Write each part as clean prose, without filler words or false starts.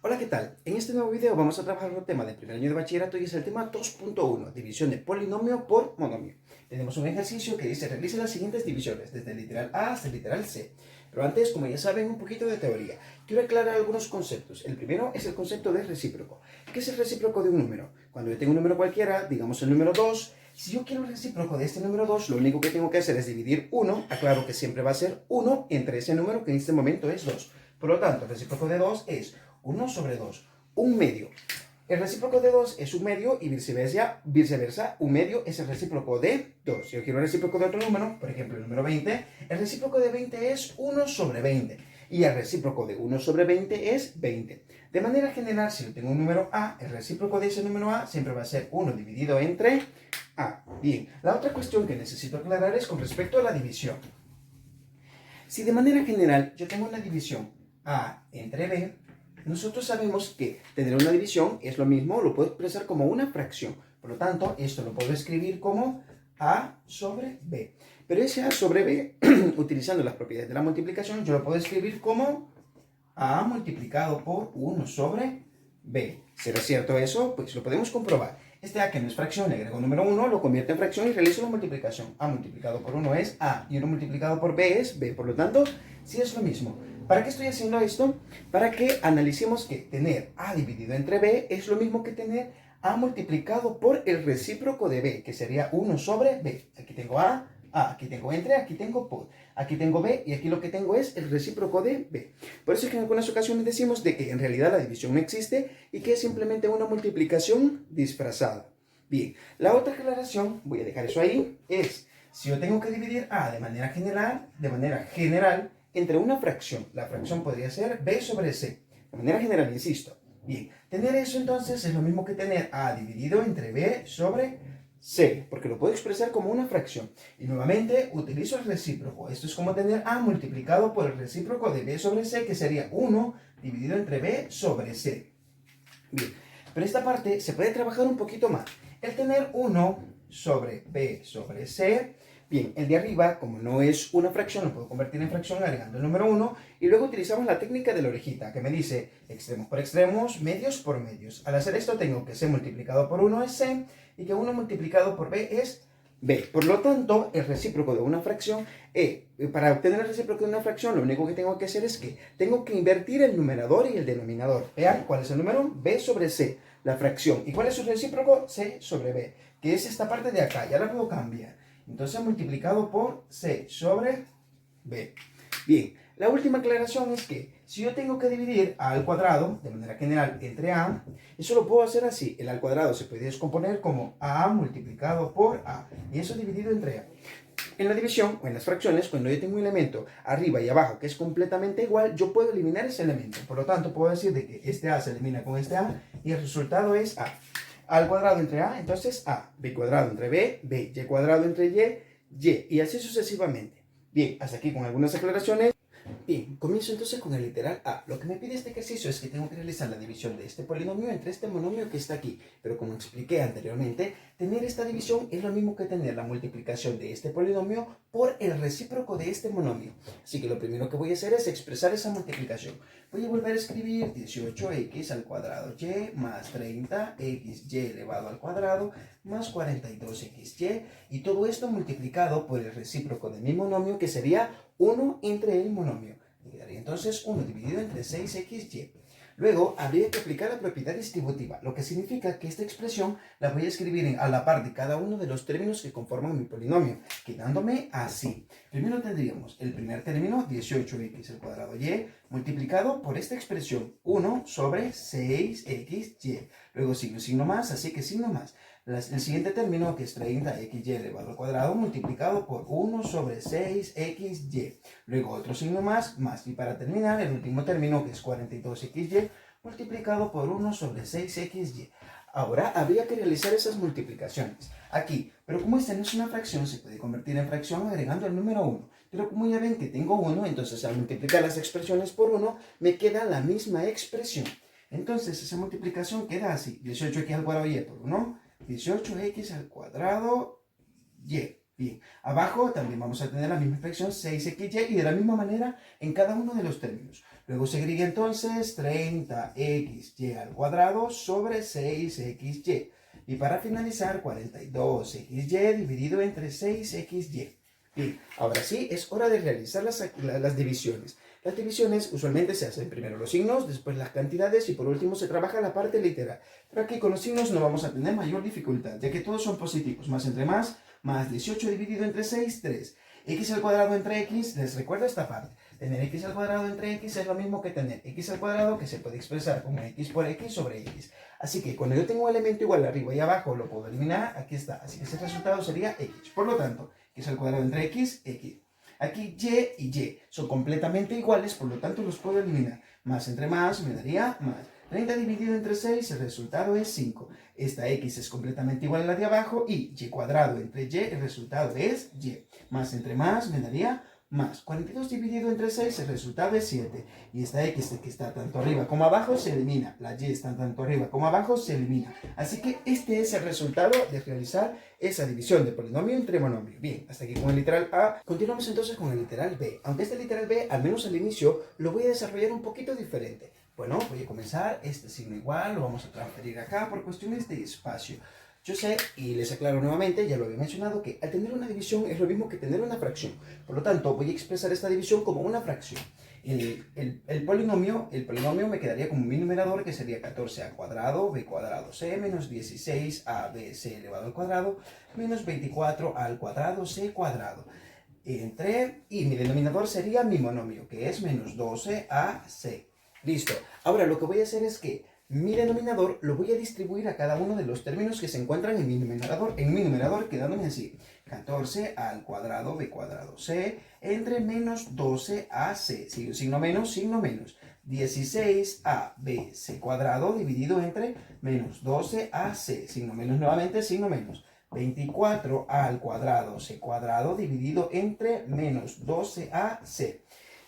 Hola, ¿qué tal? En este nuevo video vamos a trabajar un tema de primer año de bachillerato y es el tema 2.1, división de polinomio por monomio. Tenemos un ejercicio que dice realice las siguientes divisiones, desde el literal A hasta el literal C. Pero antes, como ya saben, un poquito de teoría. Quiero aclarar algunos conceptos. El primero es el concepto de recíproco. ¿Qué es el recíproco de un número? Cuando yo tengo un número cualquiera, digamos el número 2, si yo quiero el recíproco de este número 2, lo único que tengo que hacer es dividir 1, aclaro que siempre va a ser 1 entre ese número que en este momento es 2. Por lo tanto, el recíproco de 2 es 1 sobre 2, un medio. El recíproco de 2 es un medio y viceversa, un medio es el recíproco de 2. Si yo quiero el recíproco de otro número, por ejemplo el número 20, el recíproco de 20 es 1 sobre 20 y el recíproco de 1 sobre 20 es 20. De manera general, si yo tengo un número A, el recíproco de ese número A siempre va a ser 1 dividido entre A. Bien, la otra cuestión que necesito aclarar es con respecto a la división. Si de manera general yo tengo una división A entre B, nosotros sabemos que tener una división es lo mismo, lo puedo expresar como una fracción. Por lo tanto, esto lo puedo escribir como A sobre B. Pero ese A sobre B, utilizando las propiedades de la multiplicación, yo lo puedo escribir como A multiplicado por 1 sobre B. ¿Será cierto eso? Pues lo podemos comprobar. Este A, que no es fracción, le agrego un número 1, lo convierte en fracción y realizo la multiplicación. A multiplicado por 1 es A y 1 multiplicado por B es B. Por lo tanto, sí es lo mismo. ¿Para qué estoy haciendo esto? Para que analicemos que tener A dividido entre B es lo mismo que tener A multiplicado por el recíproco de B, que sería 1 sobre B. Aquí tengo A, aquí tengo entre, aquí tengo por, aquí tengo B y aquí lo que tengo es el recíproco de B. Por eso es que en algunas ocasiones decimos de que en realidad la división no existe y que es simplemente una multiplicación disfrazada. Bien, la otra aclaración, voy a dejar eso ahí, es si yo tengo que dividir A de manera general entre una fracción, la fracción podría ser B sobre C, de manera general, insisto. Bien, tener eso entonces es lo mismo que tener A dividido entre B sobre C, porque lo puedo expresar como una fracción. Y nuevamente utilizo el recíproco. Esto es como tener A multiplicado por el recíproco de B sobre C, que sería 1 dividido entre B sobre C. Bien, pero esta parte se puede trabajar un poquito más. El tener 1 sobre B sobre C, bien, el de arriba, como no es una fracción, lo puedo convertir en fracción agregando el número 1 y luego utilizamos la técnica de la orejita, que me dice extremos por extremos, medios por medios. Al hacer esto tengo que C multiplicado por 1 es C y que 1 multiplicado por B es B. Por lo tanto, el recíproco de una fracción, para obtener el recíproco de una fracción, lo único que tengo que hacer es que tengo que invertir el numerador y el denominador. Vean, ¿cuál es el número? B sobre C, la fracción. ¿Y cuál es su recíproco? C sobre B, que es esta parte de acá. Ya la puedo cambiar. Entonces, multiplicado por C sobre B. Bien, la última aclaración es que si yo tengo que dividir A al cuadrado, de manera general, entre A, eso lo puedo hacer así. El A al cuadrado se puede descomponer como A multiplicado por A, y eso dividido entre A. En la división o en las fracciones, cuando yo tengo un elemento arriba y abajo que es completamente igual, yo puedo eliminar ese elemento. Por lo tanto, puedo decir de que este A se elimina con este A y el resultado es A. A al cuadrado entre A, entonces A. B cuadrado entre B, B. Y cuadrado entre Y. Y así sucesivamente. Bien, hasta aquí con algunas aclaraciones. Bien, comienzo entonces con el literal A. Lo que me pide este ejercicio es que tengo que realizar la división de este polinomio entre este monomio que está aquí. Pero como expliqué anteriormente, tener esta división es lo mismo que tener la multiplicación de este polinomio por el recíproco de este monomio. Así que lo primero que voy a hacer es expresar esa multiplicación. Voy a volver a escribir 18x al cuadrado y más 30xy elevado al cuadrado más 42xy. Y todo esto multiplicado por el recíproco de mi monomio, que sería 1 entre el monomio. Me quedaría entonces 1 dividido entre 6xy. Luego habría que aplicar la propiedad distributiva, lo que significa que esta expresión la voy a escribir a la par de cada uno de los términos que conforman mi polinomio, quedándome así. Primero tendríamos el primer término, 18x al cuadrado y, multiplicado por esta expresión, 1 sobre 6xy. Luego sigue un signo más, así que signo más. El siguiente término, que es 30xy elevado al cuadrado, multiplicado por 1 sobre 6xy. Luego otro signo más, más. Y para terminar, el último término, que es 42xy, multiplicado por 1 sobre 6xy. Ahora habría que realizar esas multiplicaciones aquí. Pero como esta no es una fracción, se puede convertir en fracción agregando el número 1. Pero como ya ven que tengo 1, entonces al multiplicar las expresiones por 1, me queda la misma expresión. Entonces esa multiplicación queda así. 18x al cuadrado y por 1. 18x al cuadrado y. Bien, abajo también vamos a tener la misma expresión 6xy y de la misma manera en cada uno de los términos. Luego seguiría entonces 30xy al cuadrado sobre 6xy. Y para finalizar, 42xy dividido entre 6xy. Bien, ahora sí, es hora de realizar las divisiones. Las divisiones usualmente se hacen primero los signos, después las cantidades y por último se trabaja la parte literal. Pero aquí con los signos no vamos a tener mayor dificultad, ya que todos son positivos. Más entre más 18 dividido entre 6, 3. X al cuadrado entre x, les recuerdo esta parte. Tener x al cuadrado entre x es lo mismo que tener x al cuadrado, que se puede expresar como x por x sobre x. Así que cuando yo tengo un elemento igual arriba y abajo, lo puedo eliminar, aquí está. Así que ese resultado sería x. Por lo tanto, x al cuadrado entre x, x. Aquí y y son completamente iguales, por lo tanto los puedo eliminar. Más entre más me daría más. 30 dividido entre 6, el resultado es 5. Esta x es completamente igual a la de abajo y y cuadrado entre y, el resultado es y. Más entre más me daría más. 42 dividido entre 6, el resultado es 7. Y esta x que está tanto arriba como abajo se elimina. La y está tanto arriba como abajo se elimina. Así que este es el resultado de realizar esa división de polinomio entre monomio. Bien, hasta aquí con el literal A. Continuamos entonces con el literal B. Aunque este literal B, al menos al inicio, lo voy a desarrollar un poquito diferente. Bueno, voy a comenzar, este signo igual, lo vamos a transferir acá por cuestiones de espacio. Yo sé, y les aclaro nuevamente, ya lo había mencionado, que al tener una división es lo mismo que tener una fracción. Por lo tanto, voy a expresar esta división como una fracción. El polinomio me quedaría como mi numerador, que sería 14 al cuadrado, b cuadrado c, menos 16 abc elevado al cuadrado, menos 24 al cuadrado c cuadrado. Y mi denominador sería mi monomio, que es menos 12ac. Listo. Ahora lo que voy a hacer es que mi denominador lo voy a distribuir a cada uno de los términos que se encuentran en mi numerador quedándome así. 14 al cuadrado b cuadrado c entre menos 12ac, signo menos, 16ab cuadrado dividido entre menos 12ac, signo menos nuevamente, signo menos. 24 al cuadrado c cuadrado dividido entre menos 12ac.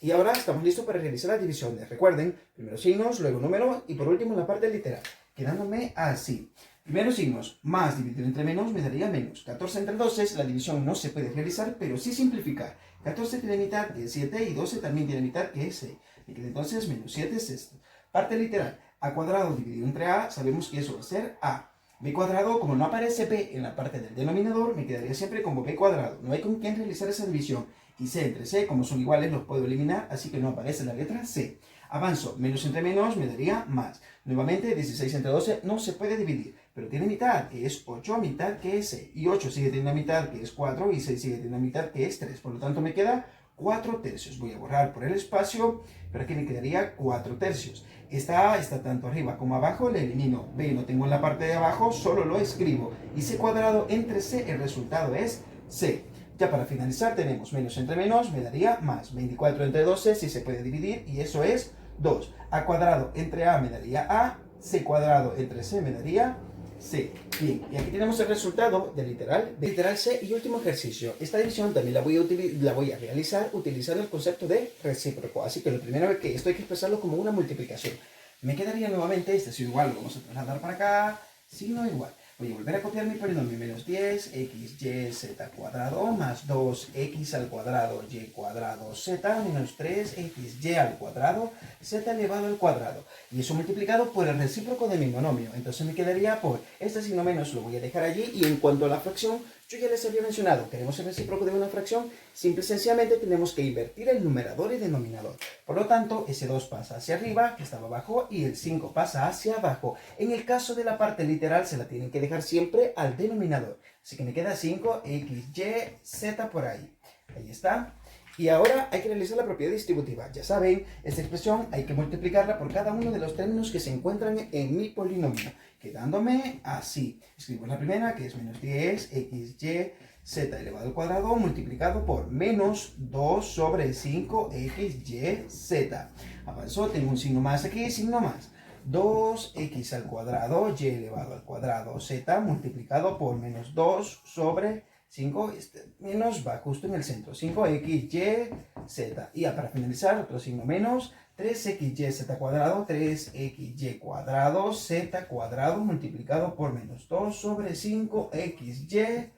Y ahora estamos listos para realizar las divisiones. Recuerden, primero signos, luego número y por último la parte literal, quedándome así. Primero signos, más dividido entre menos me daría menos. 14 entre 12, la división no se puede realizar, pero sí simplificar. 14 tiene mitad, que es 7, y 12 también tiene mitad, que es 6. Me queda entonces menos 7 es esto. Parte literal, a cuadrado dividido entre a, sabemos que eso va a ser a. B cuadrado, como no aparece b en la parte del denominador, me quedaría siempre como b cuadrado. No hay con quién realizar esa división. Y c entre c, como son iguales, los puedo eliminar, así que no aparece la letra c. Avanzo, menos entre menos me daría más. Nuevamente, 16 entre 12 no se puede dividir, pero tiene mitad, que es 8, mitad, que es 6. Y 8 sigue teniendo mitad, que es 4, y 6 sigue teniendo mitad, que es 3. Por lo tanto, me queda 4 tercios. Voy a borrar por el espacio, pero aquí me quedaría 4 tercios. Esta A está tanto arriba como abajo, le elimino. B lo tengo en la parte de abajo, solo lo escribo. Y c cuadrado entre c, el resultado es c. Ya para finalizar tenemos menos entre menos, me daría más. 24 entre 12, si se puede dividir, y eso es 2. A cuadrado entre a me daría a, c cuadrado entre c me daría c. Bien, y aquí tenemos el resultado del literal C y último ejercicio. Esta división también la voy a realizar utilizando el concepto de recíproco. Así que lo primero que esto hay que expresarlo como una multiplicación. Me quedaría nuevamente este signo igual, lo vamos a trasladar para acá, signo igual. Voy a volver a copiar mi polinomio, menos 10 x y z cuadrado más 2x al cuadrado y cuadrado z menos 3x y al cuadrado z elevado al cuadrado. Y eso multiplicado por el recíproco de mi monomio. Entonces me quedaría por este signo menos, lo voy a dejar allí. Y en cuanto a la fracción, yo ya les había mencionado, queremos el recíproco de una fracción, simple y sencillamente tenemos que invertir el numerador y denominador. Por lo tanto, ese 2 pasa hacia arriba, que estaba abajo, y el 5 pasa hacia abajo. En el caso de la parte literal, se la tienen que dejar siempre al denominador. Así que me queda 5xy,z por ahí. Ahí está. Y ahora hay que realizar la propiedad distributiva. Ya saben, esta expresión hay que multiplicarla por cada uno de los términos que se encuentran en mi polinomio, quedándome así. Escribo la primera, que es menos 10xy z elevado al cuadrado multiplicado por menos 2 sobre 5xyz. Avanzó, tengo un signo más aquí, signo más. 2x al cuadrado y elevado al cuadrado z multiplicado por menos 2 sobre 5, menos va justo en el centro, 5xyz. Y para finalizar, otro signo menos, 3xyz cuadrado, 3xy cuadrado, z cuadrado multiplicado por menos 2 sobre 5xyz.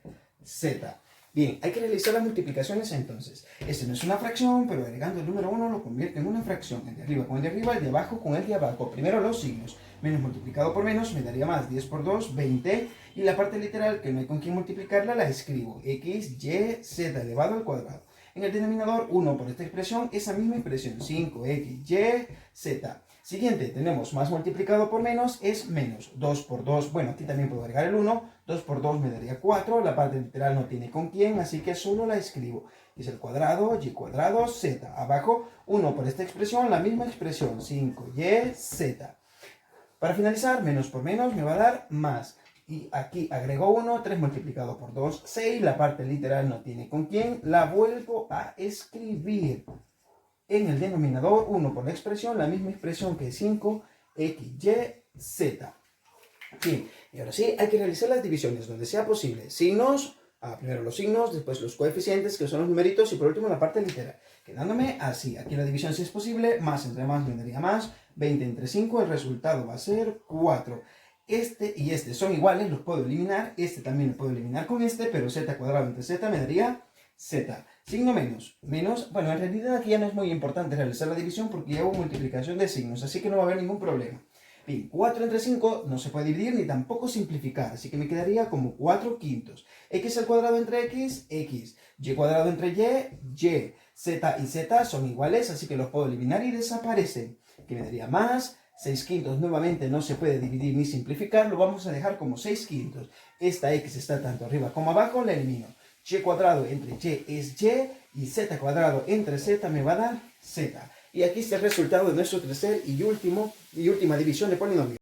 Bien, hay que realizar las multiplicaciones entonces. Este no es una fracción, pero agregando el número 1 lo convierte en una fracción. El de arriba con el de arriba, el de abajo con el de abajo. Primero los signos. Menos multiplicado por menos me daría más. 10 por 2, 20. Y la parte literal, que no hay con quién multiplicarla, la escribo. X, Y, Z elevado al cuadrado. En el denominador, 1 por esta expresión, esa misma expresión. 5x, y, z. Siguiente, tenemos más multiplicado por menos, es menos. 2 por 2, bueno, aquí también puedo agregar el 1. 2 por 2 me daría 4. La parte literal no tiene con quién, así que solo la escribo. Es el cuadrado, y cuadrado, z. Abajo, 1 por esta expresión, la misma expresión. 5y, z. Para finalizar, menos por menos me va a dar más. Y aquí agrego 1, 3 multiplicado por 2, 6. La parte literal no tiene con quién. La vuelvo a escribir. En el denominador, 1 por la expresión, la misma expresión que 5, x, y, z. Bien, y ahora sí, hay que realizar las divisiones donde sea posible. Signos, primero los signos, después los coeficientes, que son los numeritos, y por último la parte literal. Quedándome así. Aquí la división, si es posible, más entre más me daría más. 20 entre 5, el resultado va a ser 4. Este y este son iguales, los puedo eliminar. Este también lo puedo eliminar con este, pero z cuadrado entre z me daría z. Signo menos. Menos, bueno, en realidad aquí ya no es muy importante realizar la división porque ya hubo multiplicación de signos, así que no va a haber ningún problema. Bien, 4 entre 5 no se puede dividir ni tampoco simplificar, así que me quedaría como 4 quintos. X al cuadrado entre x, x. Y cuadrado entre y. Z y z son iguales, así que los puedo eliminar y desaparecen. Que me daría más. 6 quintos nuevamente no se puede dividir ni simplificar, lo vamos a dejar como 6 quintos. Esta x está tanto arriba como abajo, la elimino. Y cuadrado entre y es y z cuadrado entre z me va a dar z. Y aquí está el resultado de nuestro tercer y última división de polinomio.